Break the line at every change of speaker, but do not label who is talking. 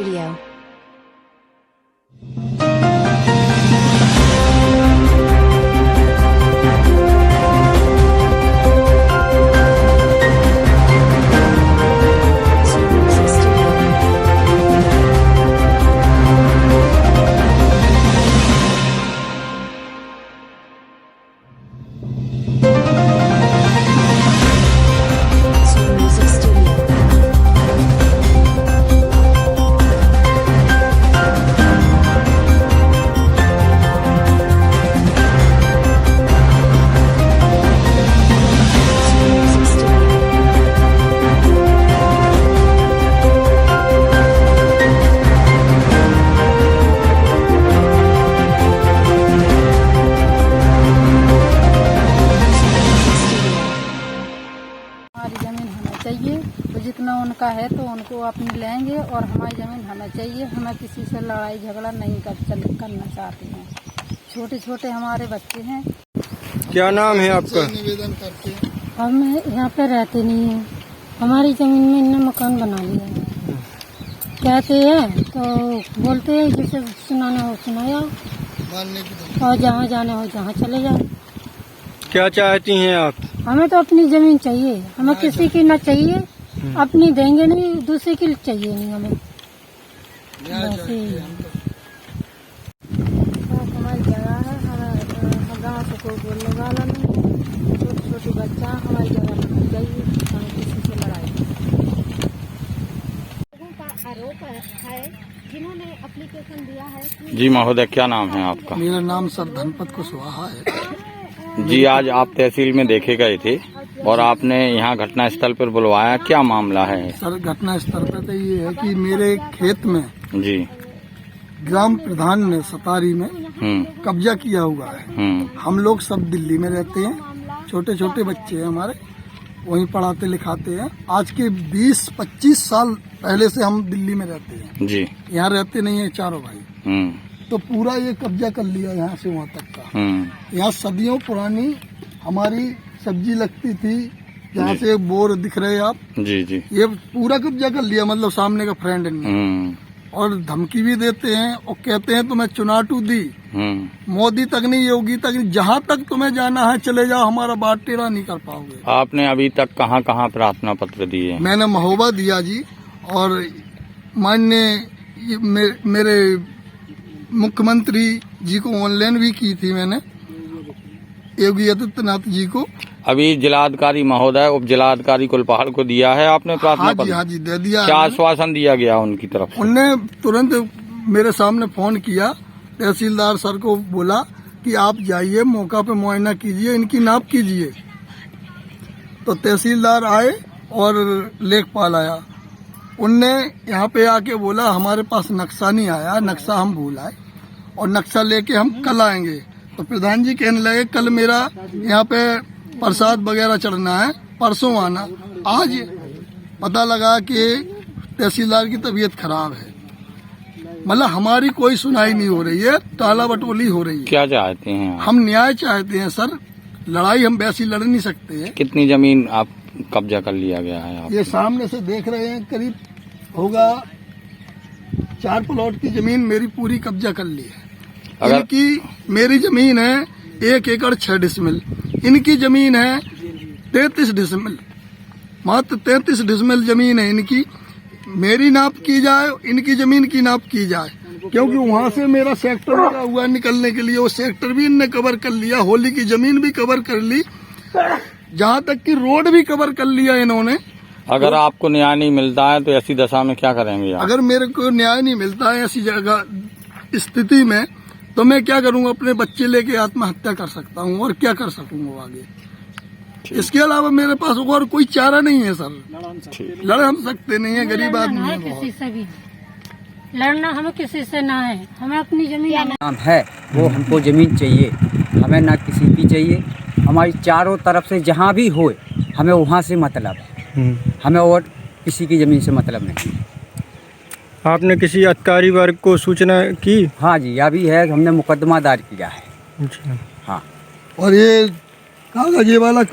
Studio.
हमारी ज़मीन हमें चाहिए, तो जितना उनका है तो उनको अपनी लेंगे और हमारी ज़मीन हमें चाहिए। हमें किसी से लड़ाई झगड़ा नहीं करना चाहते हैं। छोटे छोटे हमारे बच्चे हैं।
क्या नाम है आपका?
निवेदन करते हैं।
हम यहाँ पे रहते नहीं हैं। हमारी ज़मीन में इन्होंने मकान बना लिया है। कहते हैं तो बोलते हैं जिसे सुनाना हो सुनाया
मानने की
और जहाँ जाना हो जहाँ चले जाओ।
क्या चाहती हैं आप?
हमें तो अपनी ज़मीन चाहिए, हमें किसी की ना चाहिए, अपनी देंगे नहीं, दूसरे की चाहिए नहीं हमें। वैसे ही हमारी जगह है, हमें गाँव से कोई बोलने वाला नहीं। छोटे छोटे बच्चा हमारी जगह होनी चाहिए, हमें किसी से लड़ाई नहीं। लोगों का आरोप है जिन्होंने एप्लीकेशन दिया है।
जी महोदय, क्या नाम है आपका?
मेरा नाम सर धनपत कुशवाहा है।
जी, आज आप तहसील में देखे गए थे और आपने यहाँ घटना स्थल पर बुलवाया, क्या मामला है?
सर घटना स्थल पर तो ये है कि मेरे खेत में
जी
ग्राम प्रधान ने सतारी में कब्जा किया हुआ है। हम लोग सब दिल्ली में रहते हैं, छोटे छोटे बच्चे हैं हमारे, वहीं पढ़ाते लिखाते हैं। आज के 20-25 साल पहले से हम दिल्ली में रहते हैं
जी।
यहाँ रहते नहीं है चारों भाई। तो पूरा ये कब्जा कर लिया यहाँ से वहाँ तक का। यहाँ सदियों पुरानी हमारी सब्जी लगती थी, जहाँ से बोर दिख रहे हैं आप।
जी जी।
ये पूरा कब्जा कर लिया, मतलब सामने का फ्रेंड ने। और धमकी भी देते हैं और कहते हैं तुम्हें चुनाटू दी, मोदी तक नहीं, योगी तक नहीं, जहाँ तक तुम्हें जाना है चले जाओ, हमारा बात टेढ़ा नहीं कर पाओगे।
आपने अभी तक कहाँ कहाँ प्रार्थना पत्र दिए?
मैंने महोबा दिया जी, और माननीय मेरे मुख्यमंत्री जी को ऑनलाइन भी की थी मैंने, योगी आदित्यनाथ जी को।
अभी जिलाधिकारी महोदय, उप जिलाधिकारी कुलपहाड़ को दिया है आपने प्रार्थना पत्र?
हाँ जी दे दिया।
क्या आश्वासन दिया गया उनकी तरफ से?
उनने तुरंत मेरे सामने फोन किया, तहसीलदार सर को बोला कि आप जाइए मौका पे मुआयना कीजिए, इनकी नाप कीजिए। तो तहसीलदार आए और लेखपाल आया। उनने यहाँ पे आके बोला हमारे पास नक्शा नहीं आया, नक्शा हम भूल आए और नक्शा लेके हम कल आएंगे। तो प्रधान जी कहने लगे कल मेरा यहाँ पे प्रसाद वगैरह चढ़ना है, परसों आना। आज पता लगा कि तहसीलदार की तबीयत खराब है, मतलब हमारी कोई सुनाई नहीं हो रही है, टाला बटोली हो रही है।
क्या चाहते हैं आप?
हम न्याय चाहते हैं सर, लड़ाई हम वैसी लड़ नहीं सकते हैं।
कितनी जमीन आप कब्जा कर लिया गया है आप?
ये सामने से देख रहे हैं, करीब होगा 4 प्लॉट की जमीन मेरी पूरी कब्जा कर ली है। इनकी मेरी जमीन है 1 एकड़ 6 डिसमिल, इनकी जमीन है 33 डिसमिल, मात्र 33 डिसमिल जमीन है इनकी। मेरी नाप की जाए, इनकी जमीन की नाप की जाए, क्योंकि वहाँ से मेरा सेक्टर लगा हुआ निकलने के लिए, वो सेक्टर भी इनने कवर कर लिया, होली की जमीन भी कवर कर ली, जहाँ तक कि रोड भी कवर कर लिया इन्होंने।
अगर आपको न्याय नहीं मिलता है तो ऐसी दशा में क्या करेंगे आप?
अगर मेरे को न्याय नहीं मिलता है ऐसी जगह स्थिति में, तो मैं क्या करूँगा, अपने बच्चे लेके आत्महत्या कर सकता हूँ और क्या कर सकूंगा आगे। इसके अलावा मेरे पास और कोई चारा नहीं है सर। लड़ हम सकते नहीं है, गरीब आदमी है।
किसी से भी लड़ना हमें किसी से ना है, हमें अपनी जमीन
नाम है वो हमको ज़मीन चाहिए, हमें ना किसी की चाहिए। हमारी चारों तरफ से जहाँ भी हो हमें वहाँ से मतलब है, हमें और किसी की ज़मीन से मतलब नहीं।
आपने किसी अधिकारी वर्ग को सूचना की?
हाँ जी, अभी है, हमने मुकदमा दायर किया है।
अच्छा।
हाँ।
और ये कागज ये वाला